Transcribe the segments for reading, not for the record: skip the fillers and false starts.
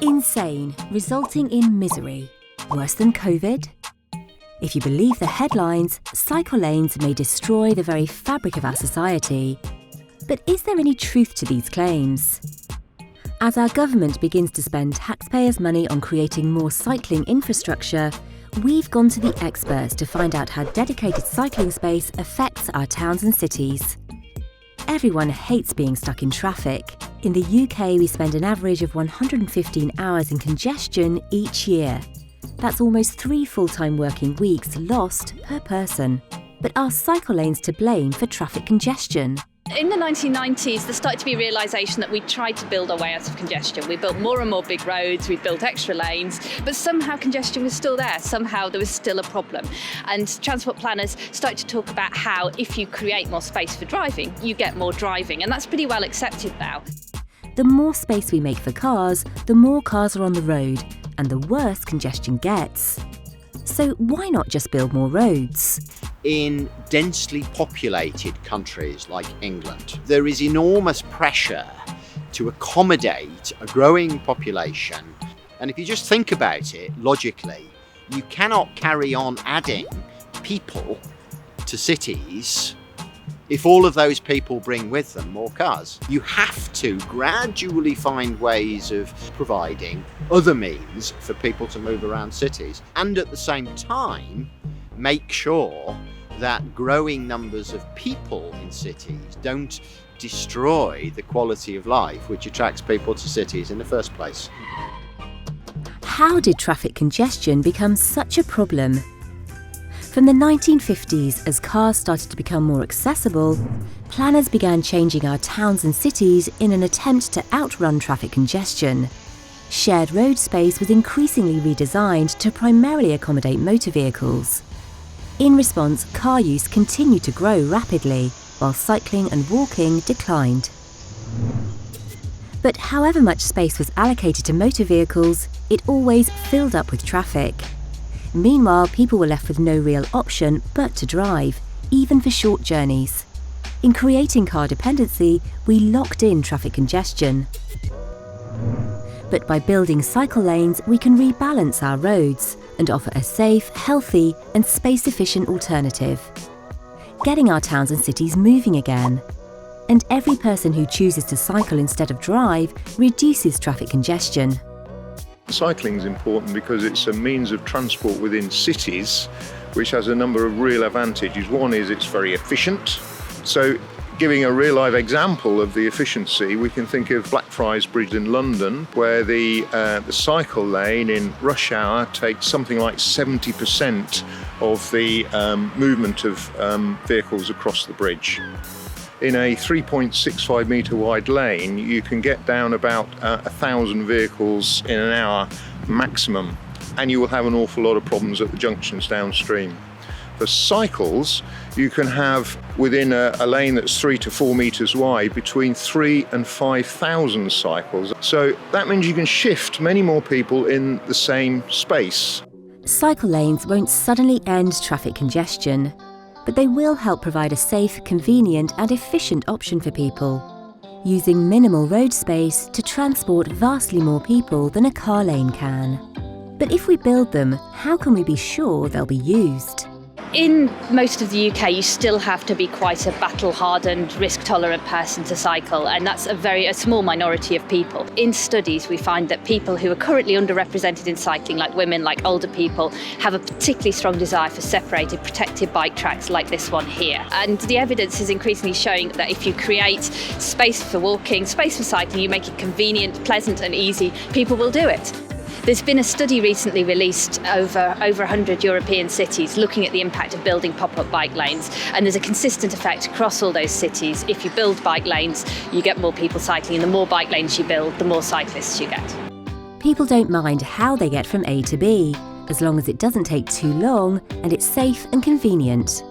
Insane, resulting in misery. Worse than COVID? If you believe the headlines, cycle lanes may destroy the very fabric of our society. But is there any truth to these claims? As our government begins to spend taxpayers' money on creating more cycling infrastructure, we've gone to the experts to find out how dedicated cycling space affects our towns and cities. Everyone hates being stuck in traffic. In the UK, we spend an average of 115 hours in congestion each year. That's almost 3 full-time working weeks lost per person. But are cycle lanes to blame for traffic congestion? In the 1990s, there started to be a realisation that we tried to build our way out of congestion. We built more and more big roads, we built extra lanes, but somehow congestion was still there. Somehow there was still a problem. And transport planners started to talk about how if you create more space for driving, you get more driving. And that's pretty well accepted now. The more space we make for cars, the more cars are on the road, and the worse congestion gets. So why not just build more roads? In densely populated countries like England, there is enormous pressure to accommodate a growing population. And if you just think about it logically, you cannot carry on adding people to cities if all of those people bring with them more cars. You have to gradually find ways of providing other means for people to move around cities, and at the same time make sure that growing numbers of people in cities don't destroy the quality of life which attracts people to cities in the first place. How did traffic congestion become such a problem? From the 1950s, as cars started to become more accessible, planners began changing our towns and cities in an attempt to outrun traffic congestion. Shared road space was increasingly redesigned to primarily accommodate motor vehicles. In response, car use continued to grow rapidly, while cycling and walking declined. But however much space was allocated to motor vehicles, it always filled up with traffic. Meanwhile, people were left with no real option but to drive, even for short journeys. In creating car dependency, we locked in traffic congestion. But by building cycle lanes, we can rebalance our roads and offer a safe, healthy and space-efficient alternative. Getting our towns and cities moving again. And every person who chooses to cycle instead of drive reduces traffic congestion. Cycling is important because it's a means of transport within cities which has a number of real advantages. One is it's very efficient. So giving a real live example of the efficiency, we can think of Blackfriars Bridge in London, where the cycle lane in rush hour takes something like 70% of the movement of vehicles across the bridge. In a 3.65 metre wide lane, you can get down about 1,000 vehicles in an hour maximum, and you will have an awful lot of problems at the junctions downstream. For cycles, you can have within a lane that's 3 to 4 metres wide between 3,000 and 5,000 cycles. So that means you can shift many more people in the same space. Cycle lanes won't suddenly end traffic congestion, but they will help provide a safe, convenient and efficient option for people, using minimal road space to transport vastly more people than a car lane can. But if we build them, how can we be sure they'll be used? In most of the UK, you still have to be quite a battle-hardened, risk-tolerant person to cycle, and that's a small minority of people. In studies, we find that people who are currently underrepresented in cycling, like women, like older people, have a particularly strong desire for separated, protected bike tracks like this one here. And the evidence is increasingly showing that if you create space for walking, space for cycling, you make it convenient, pleasant and easy, people will do it. There's been a study recently released over 100 European cities looking at the impact of building pop-up bike lanes, and there's a consistent effect across all those cities. If you build bike lanes, you get more people cycling, and the more bike lanes you build, the more cyclists you get. People don't mind how they get from A to B, as long as it doesn't take too long and it's safe and convenient.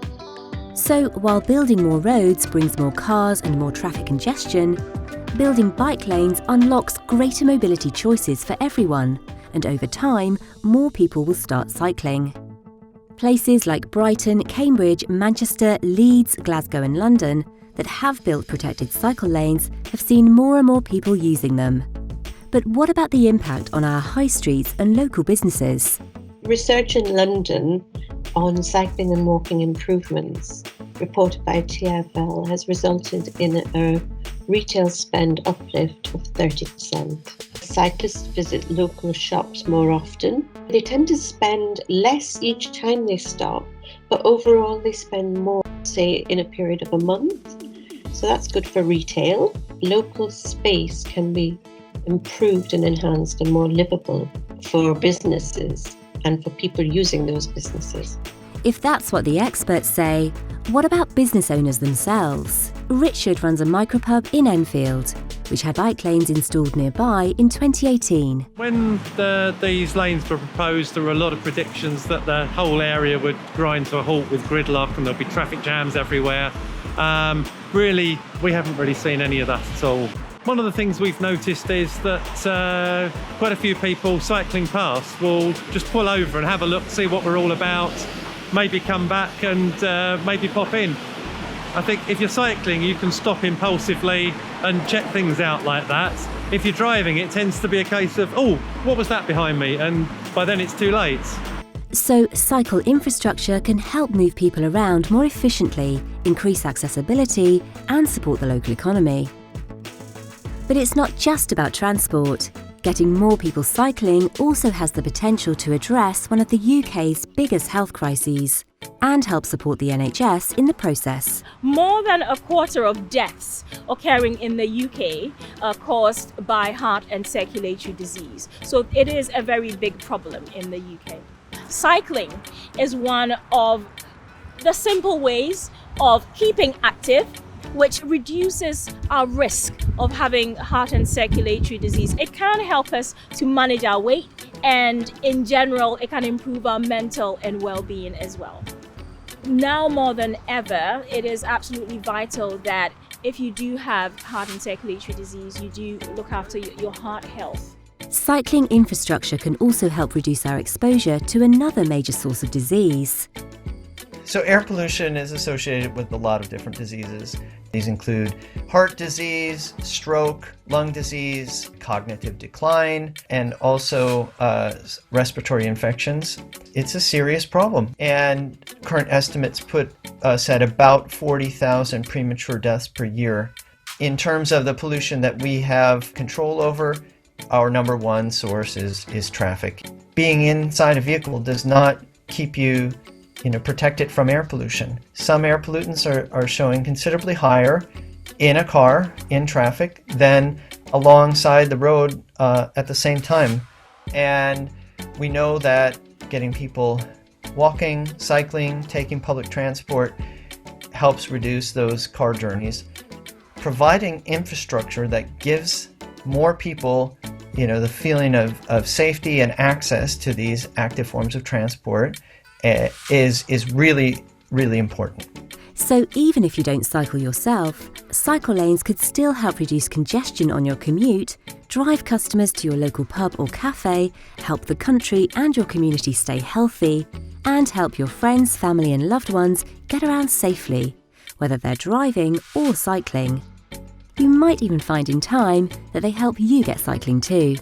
So while building more roads brings more cars and more traffic congestion, building bike lanes unlocks greater mobility choices for everyone. And over time, more people will start cycling. Places like Brighton, Cambridge, Manchester, Leeds, Glasgow and London that have built protected cycle lanes have seen more and more people using them. But what about the impact on our high streets and local businesses? Research in London on cycling and walking improvements reported by TfL has resulted in a retail spend uplift of 30%. Cyclists visit local shops more often. They tend to spend less each time they stop, but overall they spend more, say, in a period of a month. So that's good for retail. Local space can be improved and enhanced and more livable for businesses and for people using those businesses. If that's what the experts say, what about business owners themselves? Richard runs a micropub in Enfield, which had bike lanes installed nearby in 2018. When these lanes were proposed, there were a lot of predictions that the whole area would grind to a halt with gridlock and there'll be traffic jams everywhere. Really, we haven't really seen any of that at all. One of the things we've noticed is that quite a few people cycling past will just pull over and have a look, see what we're all about, maybe come back and maybe pop in. I think if you're cycling, you can stop impulsively and check things out like that. If you're driving, it tends to be a case of, oh, what was that behind me? And by then it's too late. So cycle infrastructure can help move people around more efficiently, increase accessibility and support the local economy. But it's not just about transport. Getting more people cycling also has the potential to address one of the UK's biggest health crises and help support the NHS in the process. More than a quarter of deaths occurring in the UK are caused by heart and circulatory disease. So it is a very big problem in the UK. Cycling is one of the simple ways of keeping active, which reduces our risk of having heart and circulatory disease. It can help us to manage our weight, and in general, it can improve our mental and well-being as well. Now more than ever, it is absolutely vital that if you do have heart and circulatory disease, you do look after your heart health. Cycling infrastructure can also help reduce our exposure to another major source of disease. So air pollution is associated with a lot of different diseases. These include heart disease, stroke, lung disease, cognitive decline, and also respiratory infections. It's a serious problem, and current estimates put us at about 40,000 premature deaths per year. In terms of the pollution that we have control over, our number one source is traffic. Being inside a vehicle does not keep you protected from air pollution. Some air pollutants are showing considerably higher in a car, in traffic, than alongside the road at the same time. And we know that getting people walking, cycling, taking public transport helps reduce those car journeys. Providing infrastructure that gives more people the feeling of safety and access to these active forms of transport is really, really important. So even if you don't cycle yourself, cycle lanes could still help reduce congestion on your commute, drive customers to your local pub or cafe, help the country and your community stay healthy, and help your friends, family and loved ones get around safely, whether they're driving or cycling. You might even find in time that they help you get cycling too.